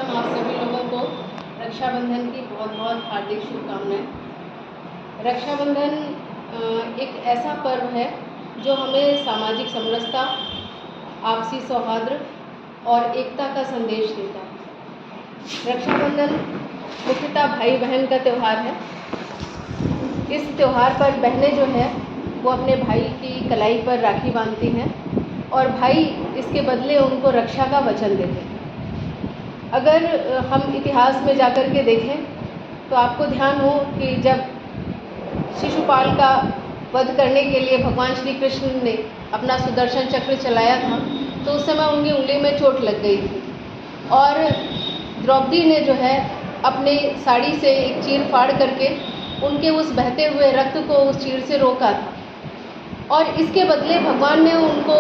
सर्वप्रथम आप सभी लोगों को रक्षाबंधन की बहुत बहुत हार्दिक शुभकामनाएं। रक्षाबंधन एक ऐसा पर्व है जो हमें सामाजिक समरसता, आपसी सौहार्द और एकता का संदेश देता है। रक्षाबंधन मुख्यतः भाई बहन का त्यौहार है। इस त्यौहार पर बहनें जो है वो अपने भाई की कलाई पर राखी बांधती हैं और भाई इसके बदले उनको रक्षा का वचन देते हैं। अगर हम इतिहास में जाकर के देखें तो आपको ध्यान हो कि जब शिशुपाल का वध करने के लिए भगवान श्री कृष्ण ने अपना सुदर्शन चक्र चलाया था तो उस समय उनकी उंगली में चोट लग गई थी और द्रौपदी ने जो है अपने साड़ी से एक चीर फाड़ करके उनके उस बहते हुए रक्त को उस चीर से रोका था और इसके बदले भगवान ने उनको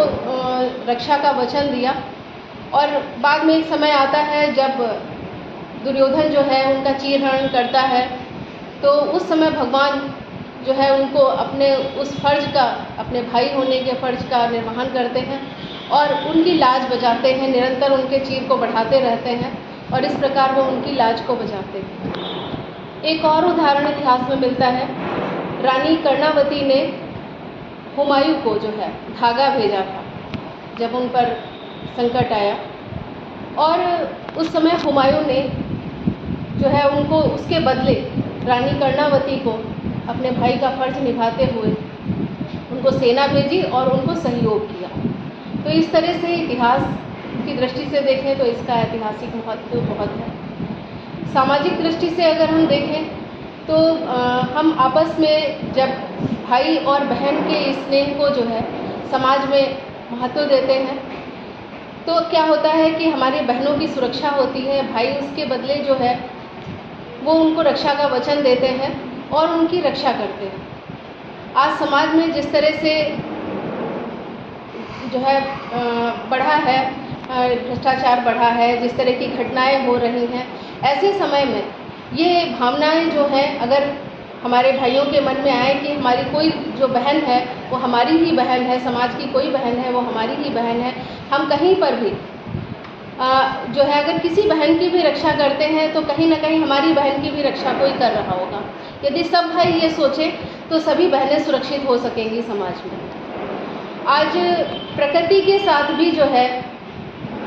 रक्षा का वचन दिया। और बाद में एक समय आता है जब दुर्योधन जो है उनका चीरहरण करता है तो उस समय भगवान जो है उनको अपने उस फर्ज का, अपने भाई होने के फर्ज का निर्वहन करते हैं और उनकी लाज बचाते हैं, निरंतर उनके चीर को बढ़ाते रहते हैं और इस प्रकार वो उनकी लाज को बचाते हैं। एक और उदाहरण इतिहास में मिलता है। रानी कर्णावती ने हुमायूं को जो है धागा भेजा था जब उन पर संकट आया और उस समय हुमायूं ने जो है उनको उसके बदले रानी कर्णावती को अपने भाई का फर्ज निभाते हुए उनको सेना भेजी और उनको सहयोग किया। तो इस तरह से इतिहास की दृष्टि से देखें तो इसका ऐतिहासिक महत्व बहुत है। सामाजिक दृष्टि से अगर हम देखें तो हम आपस में जब भाई और बहन के स्नेह को जो है समाज में महत्व देते हैं तो क्या होता है कि हमारी बहनों की सुरक्षा होती है, भाई उसके बदले जो है वो उनको रक्षा का वचन देते हैं और उनकी रक्षा करते हैं। आज समाज में जिस तरह से जो है बढ़ा है, भ्रष्टाचार बढ़ा है, जिस तरह की घटनाएं हो रही हैं, ऐसे समय में ये भावनाएं जो हैं अगर हमारे भाइयों के मन में आए कि हमारी कोई जो बहन है वो हमारी ही बहन है, समाज की कोई बहन है वो हमारी ही बहन है, हम कहीं पर भी जो है अगर किसी बहन की भी रक्षा करते हैं तो कहीं ना कहीं हमारी बहन की भी रक्षा कोई कर रहा होगा। यदि सब भाई ये सोचें तो सभी बहनें सुरक्षित हो सकेंगी समाज में। आज प्रकृति के साथ भी जो है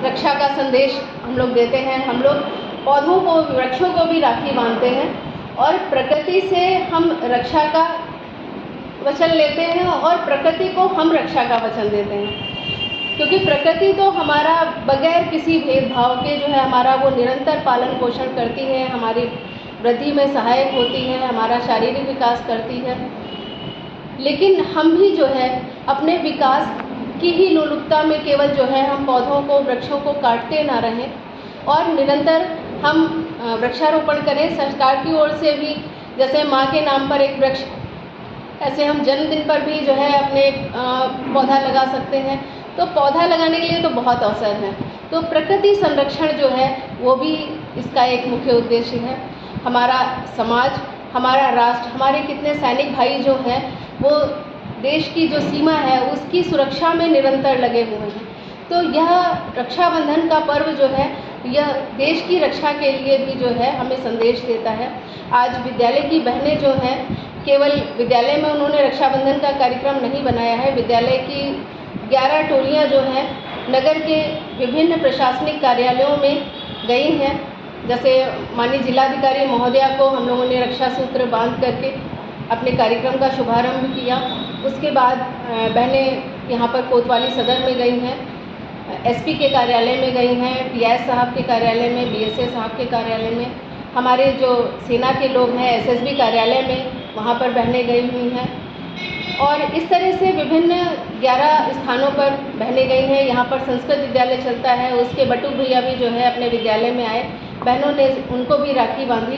रक्षा का संदेश हम लोग देते हैं। हम लोग पौधों को, वृक्षों को भी राखी बांधते हैं और प्रकृति से हम रक्षा का वचन लेते हैं और प्रकृति को हम रक्षा का वचन देते हैं, क्योंकि प्रकृति तो हमारा बगैर किसी भेदभाव के जो है हमारा वो निरंतर पालन पोषण करती है, हमारी वृद्धि में सहायक होती है, हमारा शारीरिक विकास करती है। लेकिन हम भी जो है अपने विकास की ही लोलुपता में केवल जो है हम पौधों को, वृक्षों को काटते ना रहें और निरंतर हम वृक्षारोपण करें। सरकार की ओर से भी जैसे माँ के नाम पर एक वृक्ष, ऐसे हम जन्मदिन पर भी जो है अपने पौधा लगा सकते हैं। तो पौधा लगाने के लिए तो बहुत अवसर हैं। तो प्रकृति संरक्षण जो है वो भी इसका एक मुख्य उद्देश्य है। हमारा समाज, हमारा राष्ट्र, हमारे कितने सैनिक भाई जो हैं वो देश की जो सीमा है उसकी सुरक्षा में निरंतर लगे हुए हैं। तो यह रक्षाबंधन का पर्व जो है यह देश की रक्षा के लिए भी जो है हमें संदेश देता है। आज विद्यालय की बहनें जो हैं केवल विद्यालय में उन्होंने रक्षाबंधन का कार्यक्रम नहीं बनाया है, विद्यालय की 11 टोलियाँ जो हैं नगर के विभिन्न प्रशासनिक कार्यालयों में गई हैं। जैसे माननीय जिलाधिकारी महोदया को हम लोगों ने रक्षा सूत्र बांध करके अपने कार्यक्रम का शुभारंभ किया। उसके बाद बहनें यहाँ पर कोतवाली सदर में गई हैं, एसपी के कार्यालय में गई हैं, पीआईएस साहब के कार्यालय में, बीएसए साहब के कार्यालय में, हमारे जो सेना के लोग हैं एसएसबी कार्यालय में वहाँ पर बहनें गई हुई हैं और इस तरह से विभिन्न 11 स्थानों पर बहनें गई हैं। यहाँ पर संस्कृत विद्यालय चलता है, उसके बटू भैया भी जो है अपने विद्यालय में आए, बहनों ने उनको भी राखी बांधी,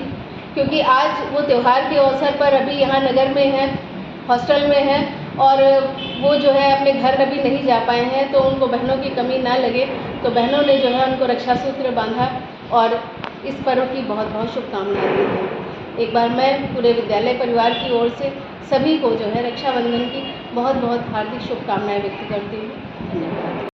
क्योंकि आज वो त्यौहार के अवसर पर अभी यहाँ नगर में हैं, हॉस्टल में हैं और वो जो है अपने घर अभी नहीं जा पाए हैं, तो उनको बहनों की कमी ना लगे तो बहनों ने जो है उनको रक्षा सूत्र बांधा और इस पर्व की बहुत बहुत शुभकामनाएं दी हैं। एक बार मैं पूरे विद्यालय परिवार की ओर से सभी को जो है रक्षाबंधन की बहुत बहुत हार्दिक शुभकामनाएं व्यक्त करती हूँ। धन्यवाद।